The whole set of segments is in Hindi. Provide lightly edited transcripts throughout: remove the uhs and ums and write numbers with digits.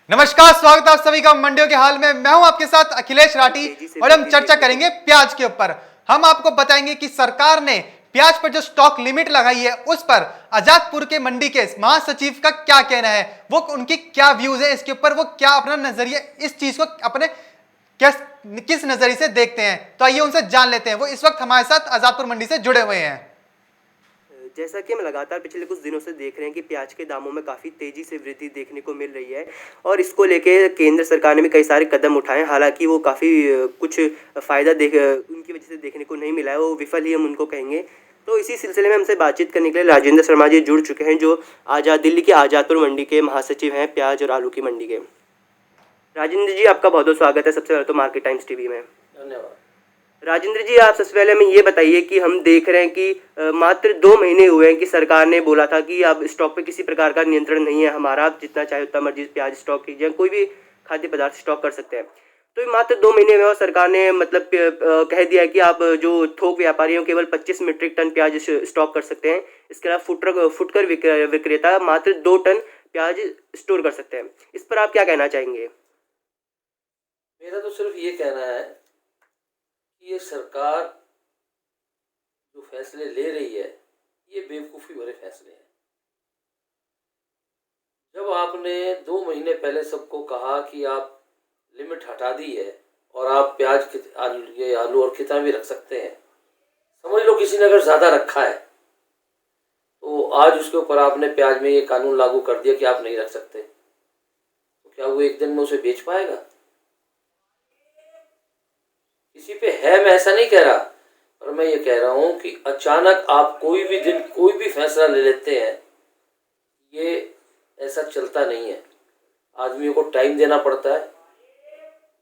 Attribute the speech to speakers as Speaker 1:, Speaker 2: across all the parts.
Speaker 1: नमस्कार, स्वागत है आप सभी का मंडियों के हाल में। मैं हूं आपके साथ अखिलेश राठी और हम चर्चा करेंगे प्याज के ऊपर। हम आपको बताएंगे कि सरकार ने प्याज पर जो स्टॉक लिमिट लगाई है उस पर आजादपुर के मंडी के महासचिव का क्या कहना है, वो उनकी क्या व्यूज है इसके ऊपर, वो क्या अपना नजरिया इस चीज को अपने किस नजरिए से देखते हैं। तो आइए उनसे जान लेते हैं। वो इस वक्त हमारे साथ आजादपुर मंडी से जुड़े हुए हैं।
Speaker 2: जैसा कि हम लगातार पिछले कुछ दिनों से देख रहे हैं कि प्याज के दामों में काफ़ी तेज़ी से वृद्धि देखने को मिल रही है और इसको लेके केंद्र सरकार ने भी कई सारे कदम उठाए। हालांकि वो काफ़ी कुछ फ़ायदा उनकी वजह से देखने को नहीं मिला है, वो विफल ही हम उनको कहेंगे। तो इसी सिलसिले में हमसे बातचीत करने के लिए राजेंद्र शर्मा जी जुड़ चुके हैं, जो दिल्ली के आजादपुर मंडी के महासचिव हैं, प्याज और आलू की मंडी के। राजेंद्र जी, आपका बहुत बहुत स्वागत है सबसे पहले तो मार्केट टाइम्स टीवी में।
Speaker 3: धन्यवाद।
Speaker 2: राजेंद्र जी, आप सबसे पहले हमें ये बताइए कि हम देख रहे हैं कि मात्र 2 महीने हुए हैं कि सरकार ने बोला था कि अब स्टॉक पे किसी प्रकार का नियंत्रण नहीं है हमारा, आप जितना चाहे उतना मर्जी प्याज स्टॉक कीजिए, कोई भी खाद्य पदार्थ स्टॉक कर सकते हैं। तो ये मात्र 2 महीने में और सरकार ने मतलब कह दिया है कि आप जो थोक व्यापारी हैं केवल 25 मीट्रिक टन प्याज स्टॉक कर सकते हैं। इसके अलावा फुटकर विक्रेता मात्र 2 टन प्याज स्टोर कर सकते हैं। इस पर आप क्या कहना चाहेंगे?
Speaker 3: मेरा तो सिर्फ ये कहना है कि ये सरकार जो फैसले ले रही है ये बेवकूफ़ी भरे फैसले हैं। जब आपने 2 महीने पहले सबको कहा कि आप लिमिट हटा दी है और आप प्याज ये आलू और कितना भी रख सकते हैं, समझ लो किसी ने अगर ज़्यादा रखा है तो आज उसके ऊपर आपने प्याज में ये कानून लागू कर दिया कि आप नहीं रख सकते, तो क्या वो एक दिन में उसे बेच पाएगा? किसी पे है, मैं ऐसा नहीं कह रहा, पर मैं ये कह रहा हूँ कि अचानक आप कोई भी दिन कोई भी फैसला ले लेते हैं, ये ऐसा चलता नहीं है। आदमियों को टाइम देना पड़ता है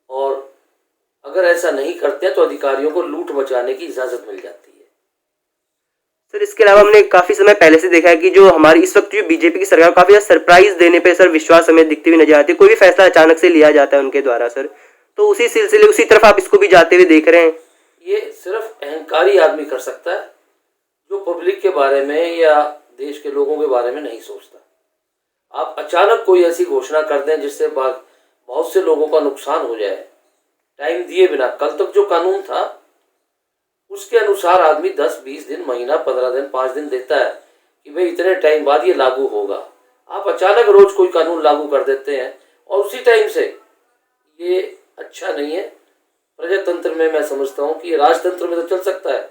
Speaker 3: और अगर ऐसा नहीं करते तो अधिकारियों को लूट मचाने की इजाज़त मिल जाती है।
Speaker 2: सर, इसके अलावा हमने काफ़ी समय पहले से देखा है कि जो हमारी इस वक्त जो बीजेपी की सरकार काफ़ी ज़्यादा सरप्राइज देने पे सर विश्वास हमें दिखती हुई नजर आती है। कोई भी फैसला अचानक से लिया जाता है उनके द्वारा सर, तो उसी सिलसिले उसी तरफ आप इसको भी जाते हुए देख रहे हैं।
Speaker 3: ये सिर्फ अहंकारी आदमी कर सकता है जो पब्लिक के बारे में या देश के लोगों के बारे में नहीं सोचता। आप अचानक कोई ऐसी घोषणा कर दें जिससे बहुत से लोगों का नुकसान हो जाए, टाइम दिए बिना। कल तक जो कानून था उसके अनुसार आदमी 10, 20 दिन, महीना, 15 दिन, 5 दिन देता है कि भाई इतने टाइम बाद ये लागू होगा। आप अचानक रोज कोई कानून लागू कर देते हैं और उसी टाइम से, ये अच्छा नहीं है। प्रजातंत्र में मैं समझता हूँ कि राजतंत्र में तो चल सकता है,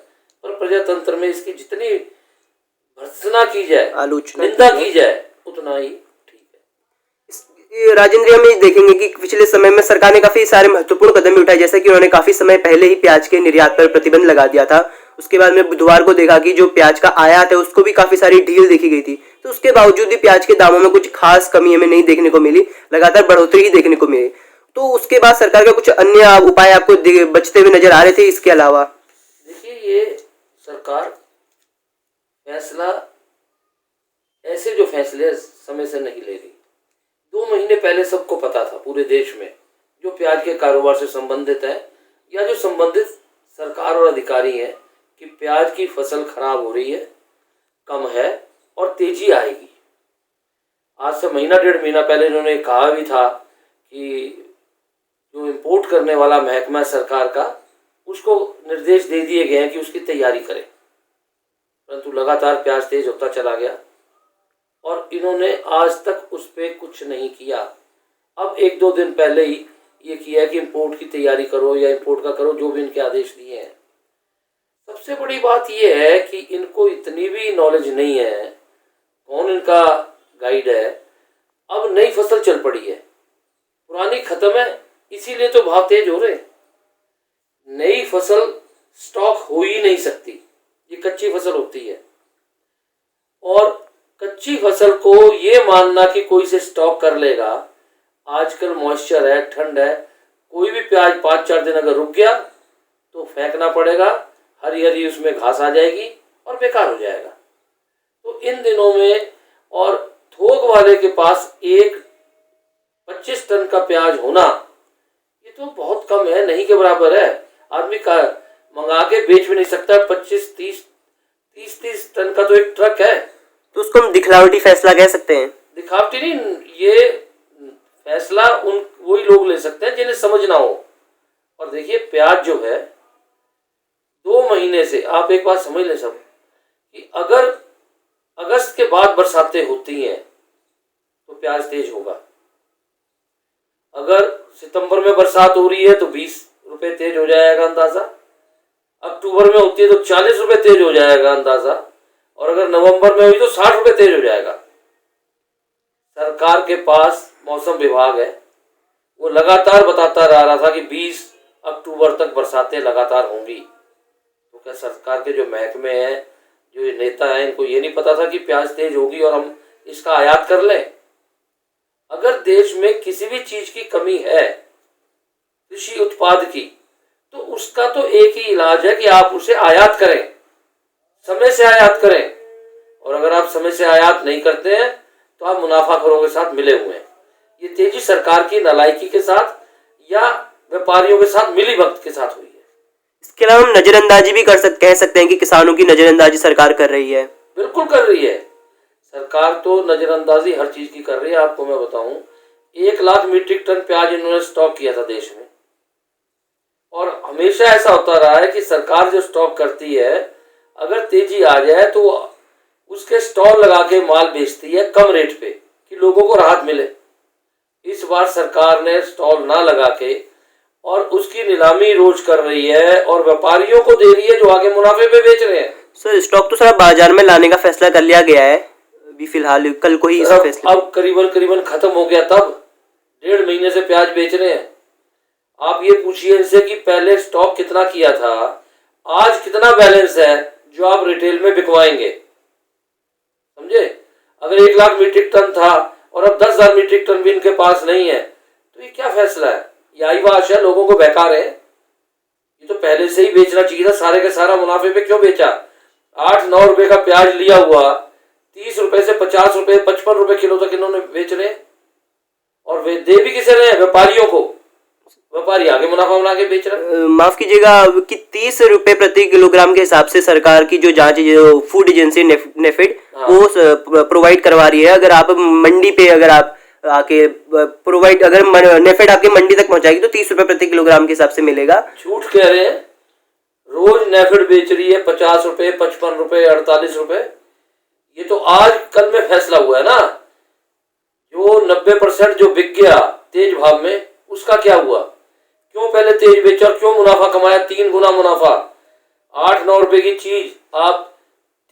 Speaker 3: पर प्रजातंत्र में इसकी जितनी भर्त्सना की जाए, निंदा की जाए, उतना ही ठीक है।
Speaker 2: राजेंद्र, हम ये देखेंगे कि पिछले समय में सरकार ने काफी सारे महत्वपूर्ण कदम भी उठाए, जैसे कि उन्होंने काफी समय पहले ही प्याज के निर्यात पर प्रतिबंध लगा दिया था। उसके बाद में बुधवार को देखा कि जो प्याज का आयात है उसको भी काफी सारी ढील देखी गई थी। तो उसके बावजूद भी प्याज के दामों में कुछ खास कमी हमें नहीं देखने को मिली, लगातार बढ़ोतरी ही देखने को मिली। तो उसके बाद सरकार का कुछ अन्य उपाय आपको बचते हुए नजर आ रहे थे इसके अलावा?
Speaker 3: देखिए, ये सरकार फैसला ऐसे जो फैसले समय से नहीं ले रही। 2 महीने पहले सबको पता था पूरे देश में, जो प्याज के कारोबार से संबंधित है या जो संबंधित सरकार और अधिकारी हैं, कि प्याज की फसल खराब हो रही है, कम है और तेजी आएगी। आज से महीना 1.5 महीना पहले इन्होंने कहा भी था कि जो इंपोर्ट करने वाला महकमा सरकार का, उसको निर्देश दे दिए गए हैं कि उसकी तैयारी करें, परंतु लगातार प्याज तेज होता चला गया और इन्होंने आज तक उस पर कुछ नहीं किया। अब 1-2 दिन पहले ही ये किया है कि इंपोर्ट की तैयारी करो या इंपोर्ट का करो, जो भी इनके आदेश दिए हैं। सबसे बड़ी बात ये है कि इनको इतनी भी नॉलेज नहीं है, कौन इनका गाइड है। अब नई फसल चल पड़ी है, पुरानी खत्म है, इसीलिए तो भाव तेज हो रहे। नई फसल स्टॉक हो ही नहीं सकती, ये कच्ची फसल होती है। और कच्ची फसल को ये मानना कि कोई से स्टॉक कर लेगा, आजकल मॉइस्चर है, ठंड है, कोई भी प्याज 5-4 दिन अगर रुक गया तो फेंकना पड़ेगा, हरी हरी उसमें घास आ जाएगी और बेकार हो जाएगा। तो इन दिनों में और थोक वाले के पास एक 25 टन का प्याज होना, ये तो बहुत कम है, नहीं के बराबर है। आदमी का मंगा के बेच भी नहीं सकता। 25-30 टन का तो एक ट्रक है,
Speaker 2: तो उसको हम दिखलावटी फैसला कह सकते हैं।
Speaker 3: दिखावटी नहीं, ये फैसला उन वही लोग ले सकते हैं जिन्हें समझना हो। और देखिए प्याज जो है 2 महीने से, आप एक बात समझ लें सब, कि अगर अगस्त के बाद बरसातें होती हैं तो प्याज तेज होगा। अगर सितंबर में बरसात हो रही है तो 20 रुपए तेज हो जाएगा अंदाजा, अक्टूबर में होती है तो 40 रुपए तेज हो जाएगा अंदाजा, और अगर नवंबर में हुई तो 60 रुपए तेज हो जाएगा। सरकार के पास मौसम विभाग है, वो लगातार बताता रहा था कि 20 अक्टूबर तक बरसातें लगातार होंगी। तो क्या सरकार के जो महकमे हैं, जो नेता हैं, इनको ये नहीं पता था कि प्याज तेज होगी और हम इसका आयात कर लें? अगर देश में किसी भी चीज की कमी है, कृषि उत्पाद की, तो उसका तो एक ही इलाज है कि आप उसे आयात करें, समय से आयात करें। और अगर आप समय से आयात नहीं करते हैं तो आप मुनाफाखोरों के साथ मिले हुए हैं। ये तेजी सरकार की नालायकी के साथ या व्यापारियों के साथ मिली भगत के साथ हुई है।
Speaker 2: इसके अलावा हम नजरअंदाजी भी कह सकते हैं कि किसानों की नजरअंदाजी सरकार कर रही है।
Speaker 3: बिल्कुल कर रही है सरकार, तो नजरअंदाजी हर चीज की कर रही है। आपको मैं बताऊं, 1 लाख मीट्रिक टन प्याज इन्होंने स्टॉक किया था देश में, और हमेशा ऐसा होता रहा है कि सरकार जो स्टॉक करती है, अगर तेजी आ जाए तो उसके स्टॉल लगा के माल बेचती है कम रेट पे कि लोगों को राहत मिले। इस बार सरकार ने स्टॉल ना लगा के और उसकी नीलामी रोज कर रही है और व्यापारियों को दे रही है जो आगे मुनाफे पे बेच रहे हैं।
Speaker 2: सर स्टॉक तो सारा बाजार में लाने का फैसला कर लिया गया है अभी फिलहाल, कल को ही इस फैसले
Speaker 3: अब करीबन खत्म हो गया, तब 1.5 महीने से प्याज बेच रहे हैं। आप ये पूछिए इनसे कि पहले स्टॉक कितना किया था, आज कितना बैलेंस है जो आप रिटेल में बिकवाएंगे, समझे? अगर 1 लाख मीट्रिक टन था और अब 10,000 मीट्रिक टन भी इनके पास नहीं है, तो ये क्या फैसला है? ये आई बात है, लोगों को बहका रहे हैं। ये तो पहले से ही बेचना चाहिए था, सारे के सारा मुनाफे पे क्यों बेचा? 8-9 रुपए का प्याज लिया हुआ 30 रुपए से 50 रुपए 55 रुपए किलो तक इन्होंने बेच रहे हैं, और वे दे भी किसे रहे हैं? व्यापारियों को। व्यापारी आगे मुनाफा बना के बेच रहे हैं।
Speaker 2: माफ कीजिएगा कि 30 रुपए प्रति किलोग्राम के हिसाब से सरकार की जो जांच, जो फूड एजेंसी नेफेड वो प्रोवाइड करवा रही है। अगर आप मंडी पे अगर आप आके प्रोवाइड, अगर नेफेड आपके मंडी तक पहुंचाएगी तो 30 रुपए प्रति किलोग्राम के हिसाब से मिलेगा।
Speaker 3: झूठ कह रहे हैं, रोज नेफेड बेच रही है 50 रुपए 55 रुपए 48 रुपए। ये तो आज कल में फैसला हुआ है ना, जो 90% जो बिक गया तेज भाव में, उसका क्या हुआ? क्यों पहले तेज बेचा और क्यों मुनाफा कमाया? 3 गुना मुनाफा। 8-9 रुपए की चीज आप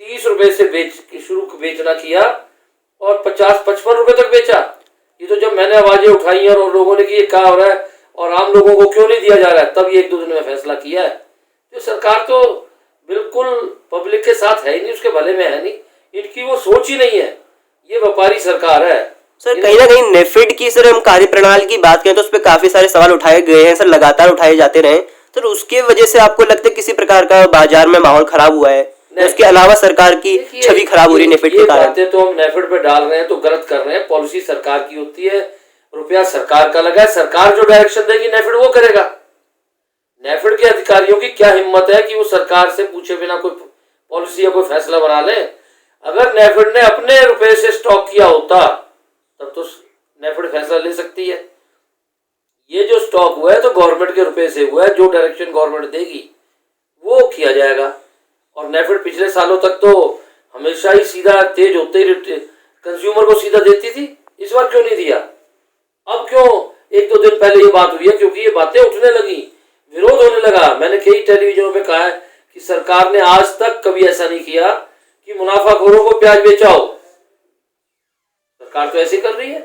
Speaker 3: 30 रुपए से बेचना किया और 50-55 रुपए तक बेचा। ये तो जब मैंने आवाजें उठाई और लोगों ने कि ये क्या हो रहा है और आम लोगों को क्यों नहीं दिया जा रहा है, तब ये 1-2 दिन में फैसला किया है। तो सरकार तो बिल्कुल पब्लिक के साथ है ही नहीं, उसके भले में है नहीं, इनकी वो सोच ही नहीं है। ये व्यापारी सरकार है।
Speaker 2: सर कहीं ना कहीं नेफेड की सर हम कार्यप्रणाली की बात करें तो उस पर काफी सारे सवाल उठाए गए हैं सर, लगातार उठाए जाते रहे। सर उसके वजह से आपको लगता है किसी प्रकार का बाजार में माहौल खराब हुआ है? उसके अलावा सरकार की छवि खराब हो रही है नेफेड के कारण?
Speaker 3: बातें तो हम नेफेड पे डाल रहे हैं तो गलत कर रहे हैं। पॉलिसी सरकार की होती है, रुपया सरकार का लगा है, सरकार जो डायरेक्शन देगी नेफेड वो करेगा। नेफेड के अधिकारियों की क्या हिम्मत है कि वो सरकार से पूछे बिना कोई पॉलिसी या कोई फैसला बना ले? अगर नेफेड ने अपने रुपए से स्टॉक किया होता तब तो नेफेड फैसला ले सकती है। ये जो स्टॉक हुआ है तो गवर्नमेंट के रुपए से हुआ है, जो डायरेक्शन गवर्नमेंट देगी वो किया जाएगा। और नेफेड पिछले सालों तक तो हमेशा ही सीधा तेज होते ही कंज्यूमर को सीधा देती थी, इस बार क्यों नहीं दिया? अब क्यों 1-2 दिन पहले ये बात हुई है? क्योंकि ये बातें उठने लगी, विरोध होने लगा। मैंने कई टेलीविजनों पे कहा है कि सरकार ने आज तक कभी ऐसा नहीं किया कि मुनाफाखोरों को प्याज बेचाओ, सरकार तो ऐसे कर रही है।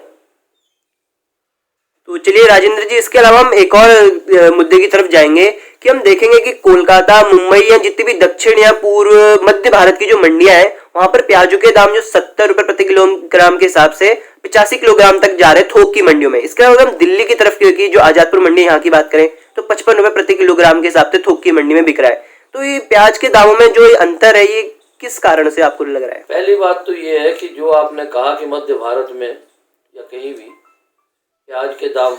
Speaker 2: तो चलिए राजेंद्र जी, इसके अलावा हम एक और मुद्दे की तरफ जाएंगे कि हम देखेंगे कि कोलकाता, मुंबई या जितनी भी दक्षिण या पूर्व मध्य भारत की जो मंडियां हैं, वहां पर प्याजों के दाम जो 70 रुपए प्रति किलोग्राम के हिसाब से 85 किलोग्राम तक जा रहे हैं थोक की मंडियों में। इसके अलावा हम दिल्ली की तरफ की जो आजादपुर मंडी यहाँ की बात करें तो 55 रुपए प्रति किलोग्राम के हिसाब से थोक की मंडी में बिक रहा है। तो ये प्याज के दामों में जो अंतर है, ये किस कारण से आपको लग रहा है?
Speaker 3: पहली बात तो ये है कि जो आपने कहा कि मध्य भारत में या कहीं भी प्याज के दाम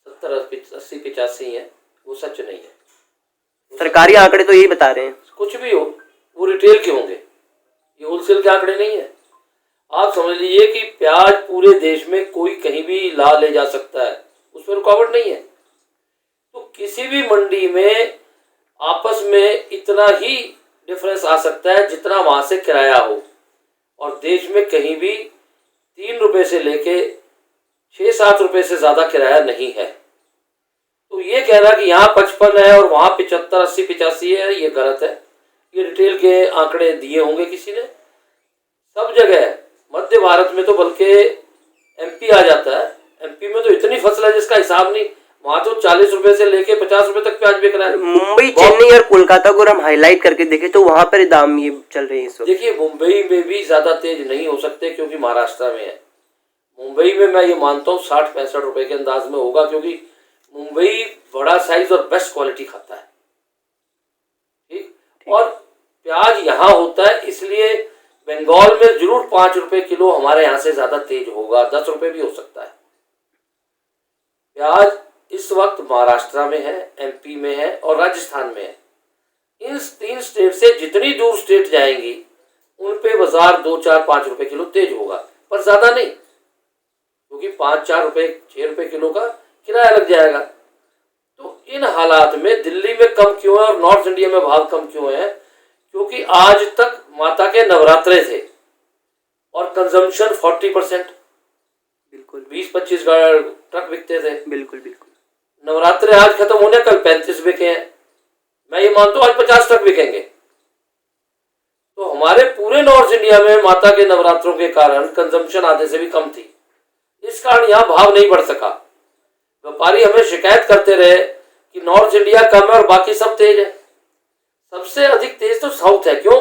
Speaker 3: 70-80-85 हैं, वो सच नहीं है।
Speaker 2: सरकारी आंकड़े तो यही बता रहे हैं।
Speaker 3: कुछ भी हो, वो रिटेल के होंगे, ये होलसेल के आंकड़े नहीं है। आप समझ लीजिए कि प्याज पूरे देश में कोई कहीं भी ला ले जा सकता है, उसमें रुकावट नहीं है। तो किसी भी मंडी में आपस में इतना ही डिफरेंस आ सकता है जितना वहाँ से किराया हो, और देश में कहीं भी 3 रुपये से लेके 6-7 रुपये से ज़्यादा किराया नहीं है। तो ये कहना कि यहाँ 55 है और वहाँ 75, 80, 85 है, ये गलत है। ये रिटेल के आंकड़े दिए होंगे किसी ने। सब जगह है, मध्य भारत में तो बल्कि एमपी आ जाता है। एमपी में तो इतनी फसल है जिसका हिसाब नहीं, वहाँ तो 40 रुपए से लेके 50 रुपए तक प्याज बिक रहा है।
Speaker 2: मुंबई, चेन्नई और कोलकाता को हम हाईलाइट करके देखें तो वहां पर दाम ये चल रहे हैं इस वक्त।
Speaker 3: देखिए, मुंबई में भी ज्यादा तेज नहीं हो सकते क्योंकि महाराष्ट्र में है। मुंबई में मैं ये मानता हूँ 60-65 रुपए के अंदाज में होगा, क्योंकि मुंबई बड़ा साइज और बेस्ट क्वालिटी खाता है। ठीक, और प्याज यहाँ होता है, इसलिए बंगाल में जरूर 5 रुपए किलो हमारे यहाँ से ज्यादा तेज होगा, 10 रुपए भी हो सकता है। प्याज इस वक्त महाराष्ट्र में है, एमपी में है और राजस्थान में है। इन 3 स्टेट से जितनी दूर स्टेट जाएंगी उन पे बाजार 2, 4, 5 रुपए किलो तेज होगा, पर ज्यादा नहीं, क्योंकि 5, 4 रुपए, 6 रुपए किलो का किराया लग जाएगा। तो इन हालात में दिल्ली में कम क्यों है और नॉर्थ इंडिया में भाव कम क्यों है? क्योंकि आज तक माता के नवरात्रे थे और कंजम्पशन 40%,
Speaker 2: बिल्कुल
Speaker 3: 20-25 ट्रक बिकते थे।
Speaker 2: बिल्कुल बिल्कुल।
Speaker 3: नवरात्रे आज खत्म होने, कल 35 बिके हैं। मैं ये मानता हूँ आज 50 ट्रक बिकेंगे। तो हमारे पूरे नॉर्थ इंडिया में माता के नवरात्रों के कारण कंजम्पशन आधे से भी कम थी, इस कारण यहाँ भाव नहीं बढ़ सका। व्यापारी हमें शिकायत करते रहे कि नॉर्थ इंडिया कम है और बाकी सब तेज है। सबसे अधिक तेज तो साउथ है। क्यों?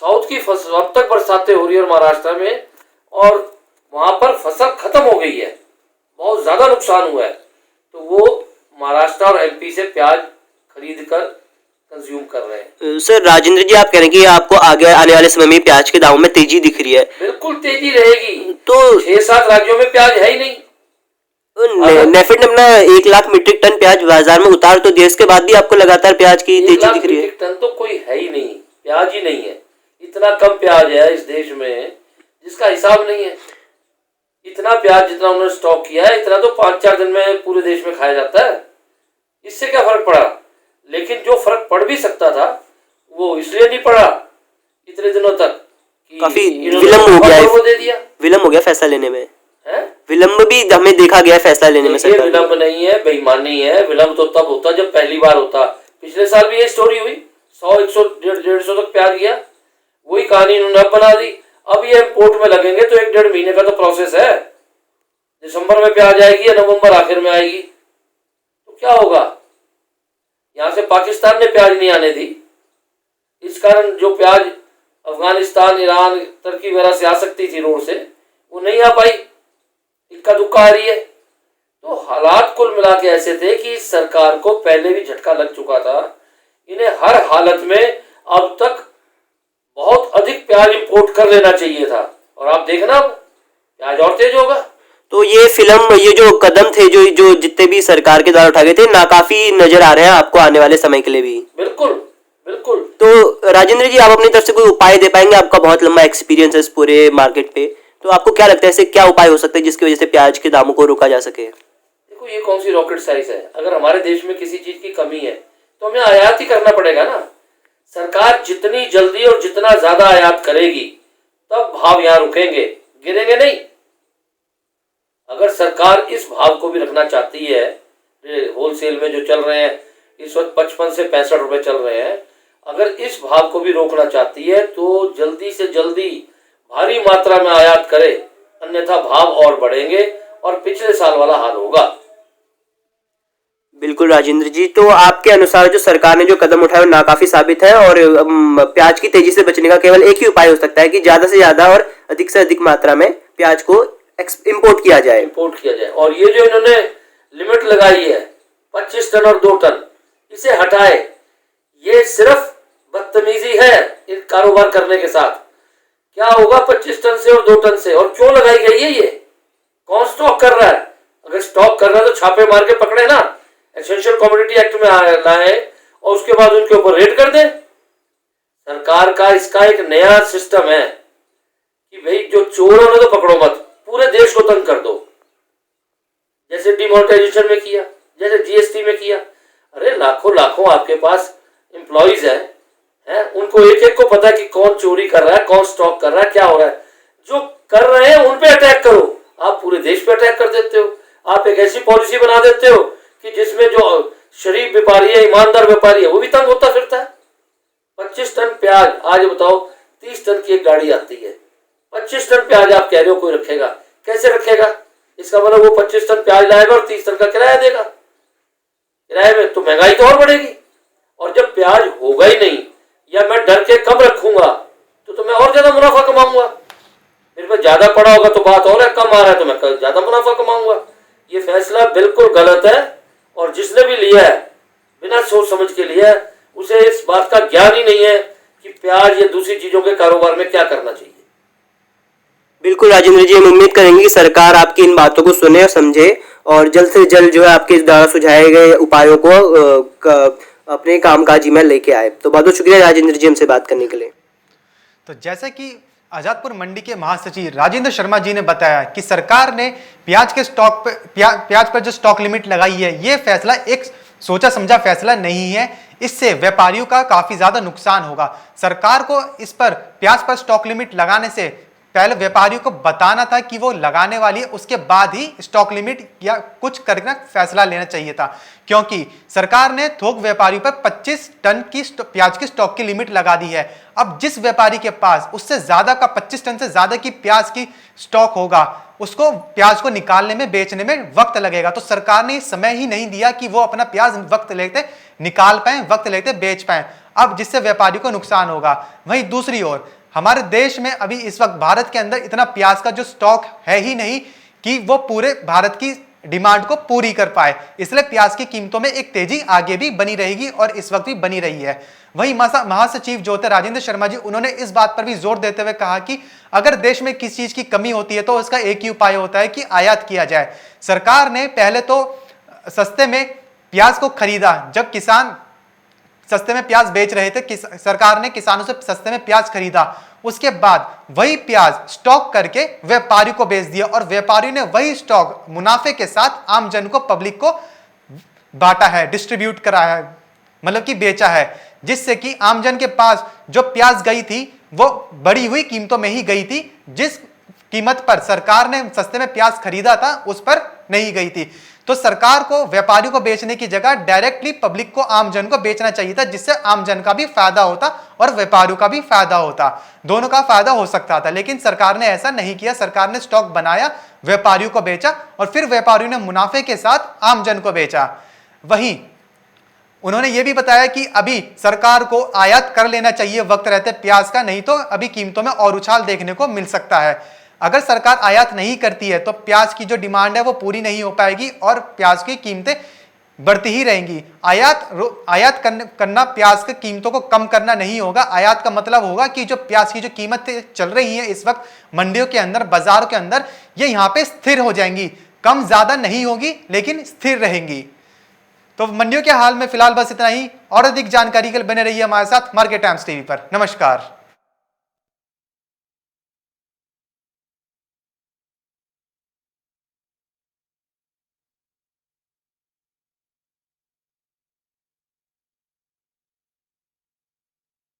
Speaker 3: साउथ की फसल अब तक बरसातें हो रही है महाराष्ट्र में, और वहां पर फसल खत्म हो गई है, बहुत ज्यादा नुकसान हुआ है। तो वो महाराष्ट्र और एमपी से प्याज खरीद कर कंज्यूम कर रहे हैं।
Speaker 2: सर राजेंद्र जी, आप कह रहे हैं कि आपको आगे आने वाले समय में प्याज के दामों में तेजी दिख रही है।
Speaker 3: बिल्कुल तेजी रहेगी।
Speaker 2: तो
Speaker 3: 6-7 राज्यों में प्याज है ही नहीं।
Speaker 2: नेफेड ने अपना 1 लाख मीट्रिक टन प्याज बाजार में उतार तो दिया, इसके बाद भी आपको लगातार प्याज की तेजी दिख रही है।
Speaker 3: 1 लाख टन तो कोई है ही नहीं, प्याज ही नहीं है। इतना कम प्याज है इस देश में जिसका हिसाब नहीं है। इतना प्याज जितना उन्होंने स्टॉक किया है, इतना तो 5-4 दिन में पूरे देश में खाया जाता है। इससे क्या फर्क पड़ा? लेकिन जो फर्क पड़ भी सकता था वो इसलिए नहीं पड़ा इतने दिनों तक कि
Speaker 2: काफी विलम्ब हो गया है,
Speaker 3: वो दे दिया।
Speaker 2: विलम्ब हो गया फैसला लेने में
Speaker 3: है,
Speaker 2: विलम्ब भी हमें देखा गया फैसला लेने में।
Speaker 3: ये विलम्ब नहीं है, बेईमानी है। विलम्ब तो तब होता जब पहली बार होता। पिछले साल भी ये स्टोरी हुई, 100, 100, 150 तक प्याज गया। वही कहानी इन्होंने अब बना दी। अब ये इम्पोर्ट में लगेंगे तो 1-1.5 महीने का तो प्रोसेस है। दिसंबर में प्याज आएगी या नवंबर आखिर में आएगी, तो क्या होगा? यहाँ से पाकिस्तान ने प्याज नहीं आने दी, इस कारण जो प्याज अफगानिस्तान, ईरान, तुर्की वगैरह से आ सकती थी रोड से, वो नहीं आ पाई, इक्का दुक्का आ रही है। तो हालात कुल मिला के ऐसे थे कि सरकार को पहले भी झटका लग चुका था। इन्हें हर हालत में अब तक बहुत अधिक प्याज इंपोर्ट कर लेना चाहिए था, और आप देखना प्याज और तेज होगा।
Speaker 2: तो ये जो कदम थे, जो जितने भी सरकार के द्वारा उठाए गए थे, नाकाफी नजर आ रहे हैं आपको आने वाले समय के लिए भी।
Speaker 3: बिल्कुल बिल्कुल।
Speaker 2: तो राजेंद्र जी, आप अपनी तरफ से कोई उपाय दे पाएंगे? आपका बहुत लंबा एक्सपीरियंस है इस पूरे मार्केट पे, तो आपको क्या लगता है ऐसे क्या उपाय हो सकते हैं जिसकी वजह से प्याज के दामों को रोका जा सके?
Speaker 3: देखो, ये कौन सी रॉकेट साइंस है? अगर हमारे देश में किसी चीज की कमी है तो हमें आयात ही करना पड़ेगा ना। सरकार जितनी जल्दी और जितना ज्यादा आयात करेगी तब भाव यहाँ रुकेंगे, गिरेंगे नहीं। अगर सरकार इस भाव को भी रखना चाहती है, होलसेल में जो चल रहे हैं इस वक्त 55 से 65 रुपए चल रहे हैं, अगर इस भाव को भी रोकना चाहती है तो जल्दी से जल्दी भारी मात्रा में आयात करे, अन्यथा भाव और बढ़ेंगे और पिछले साल वाला हाल होगा।
Speaker 2: बिल्कुल राजेंद्र जी, तो आपके अनुसार जो सरकार ने जो कदम उठाए वो नाकाफी साबित है, और प्याज की तेजी से बचने का केवल एक ही उपाय हो सकता है कि ज्यादा से ज्यादा और अधिक से अधिक मात्रा में प्याज को इंपोर्ट किया जाए।
Speaker 3: और ये जो इन्होंने लिमिट लगाई है 25 टन और 2 टन, इसे हटाए। ये सिर्फ बदतमीजी है इन कारोबार करने के साथ। क्या होगा 25 टन से और 2 टन से? और क्यों लगाई गई है? ये कौन स्टॉक कर रहा है? अगर स्टॉक कर रहा है तो छापे मार के पकड़े ना, एसेंशियल कमोडिटी एक्ट में लाए और उसके बाद उनके ऊपर रेड कर दे। सरकार का इसका एक नया सिस्टम है कि भाई जो चोर है उन्हें तो पकड़ो मत, पूरे देश को तंग कर दो, जैसे डिमोनेटाइजेशन में किया, जैसे जीएसटी में किया। अरे लाखों लाखों आपके पास एम्प्लॉइज हैं, उनको एक एक को पता है कि कौन चोरी कर रहा है, कौन स्टॉक कर रहा है, क्या हो रहा है। जो कर रहे हैं उन पे अटैक करो, आप पूरे देश पे अटैक कर देते हो। आप एक ऐसी पॉलिसी बना देते हो कि जिसमें जो शरीफ व्यापारी है, ईमानदार व्यापारी है, वो भी तंग होता फिरता है। 25 टन प्याज, आज बताओ 30 टन की एक गाड़ी आती है, 25 टन प्याज आप कह रहे हो कोई रखेगा, कैसे रखेगा? इसका मतलब वो 25 टन प्याज लाएगा और 30 टन का किराया देगा। किराए में तो महंगाई तो और बढ़ेगी। और जब प्याज होगा ही नहीं या मैं डर के कम रखूंगा तो मैं और ज्यादा मुनाफा कमाऊंगा। मेरे पास ज्यादा पड़ा होगा तो बात और है, कम आ रहा है तो मैं ज्यादा मुनाफा कमाऊंगा। ये फैसला बिल्कुल गलत है और जिसने भी लिया है बिना सोच समझ के लिया है, उसे इस बात का ज्ञान ही नहीं है कि प्याज या दूसरी चीजों के कारोबार में क्या करना चाहिए।
Speaker 2: बिल्कुल राजेंद्र जी, हम उम्मीद करेंगे कि सरकार आपकी इन बातों को सुने और समझे और जल्द से जल्द जो है आपके इस द्वारा सुझाए गए उपायों को अपने कामकाजी में लेके आए। तो बहुत बहुत शुक्रिया राजेंद्र जी हमसे बात करने के लिए।
Speaker 1: तो जैसे कि आजादपुर मंडी के महासचिव राजेंद्र शर्मा जी ने बताया कि सरकार ने प्याज के स्टॉक पे प्याज पर जो स्टॉक लिमिट लगाई है, ये फैसला एक सोचा समझा फैसला नहीं है। इससे व्यापारियों का काफी ज्यादा नुकसान होगा। सरकार को इस पर प्याज पर स्टॉक लिमिट लगाने से पहले व्यापारियों को बताना था कि वो लगाने वाली है, उसके बाद ही स्टॉक लिमिट या कुछ करना फैसला लेना चाहिए था। क्योंकि सरकार ने थोक व्यापारियों पर 25 टन की प्याज की स्टॉक की लिमिट लगा दी है। अब जिस व्यापारी के पास उससे ज्यादा का 25 टन से ज्यादा की प्याज की स्टॉक होगा, उसको प्याज को निकालने में, बेचने में वक्त लगेगा। तो सरकार ने समय ही नहीं दिया कि वो अपना प्याज वक्त लेते निकाल पाए, वक्त लेते बेच पाए। अब जिससे व्यापारी को नुकसान होगा। वहीं दूसरी ओर हमारे देश में अभी इस वक्त भारत के अंदर इतना प्याज का जो स्टॉक है ही नहीं कि वो पूरे भारत की डिमांड को पूरी कर पाए। इसलिए प्याज की कीमतों में एक तेजी आगे भी बनी रहेगी और इस वक्त भी बनी रही है। वहीं महासचिव जो थे राजेंद्र शर्मा जी, उन्होंने इस बात पर भी जोर देते हुए कहा कि अगर देश में किसी चीज की कमी होती है तो उसका एक ही उपाय होता है कि आयात किया जाए। सरकार ने पहले तो सस्ते में प्याज को खरीदा, जब किसान सस्ते में प्याज बेच रहे थे, सरकार ने किसानों से सस्ते में प्याज खरीदा। उसके बाद वही प्याज स्टॉक करके व्यापारी को बेच दिया और व्यापारियों ने वही स्टॉक मुनाफे के साथ आम जन को, पब्लिक को बांटा है, डिस्ट्रीब्यूट कराया है, मतलब कि बेचा है, जिससे कि आम जन के पास जो प्याज गई थी वो बढ़ी हुई कीमतों में ही गई थी। जिस कीमत पर सरकार ने सस्ते में प्याज खरीदा था उस पर नहीं गई थी। तो सरकार को व्यापारियों को बेचने की जगह डायरेक्टली पब्लिक को, आम जन को बेचना चाहिए था, जिससे आम जन का भी फायदा होता और व्यापारियों का भी फायदा होता, दोनों का फायदा हो सकता था। लेकिन सरकार ने ऐसा नहीं किया। सरकार ने स्टॉक बनाया, व्यापारियों को बेचा और फिर व्यापारियों ने मुनाफे के साथ आम जन को बेचा। वहीं उन्होंने यह भी बताया कि अभी सरकार को आयात कर लेना चाहिए वक्त रहते प्याज का, नहीं तो अभी कीमतों में और उछाल देखने को मिल सकता है। अगर सरकार आयात नहीं करती है तो प्याज की जो डिमांड है वो पूरी नहीं हो पाएगी और प्याज की कीमतें बढ़ती ही रहेंगी। आयात करना प्याज की कीमतों को कम करना नहीं होगा। आयात का मतलब होगा कि जो प्याज की जो कीमतें चल रही हैं इस वक्त मंडियों के अंदर, बाजारों के अंदर, ये यहाँ पे स्थिर हो जाएंगी, कम ज्यादा नहीं होगी लेकिन स्थिर रहेंगी। तो मंडियों के हाल में फिलहाल बस इतना ही। और अधिक जानकारी के लिए बने रहिए हमारे साथ मार्केट टाइम्स टीवी पर। नमस्कार।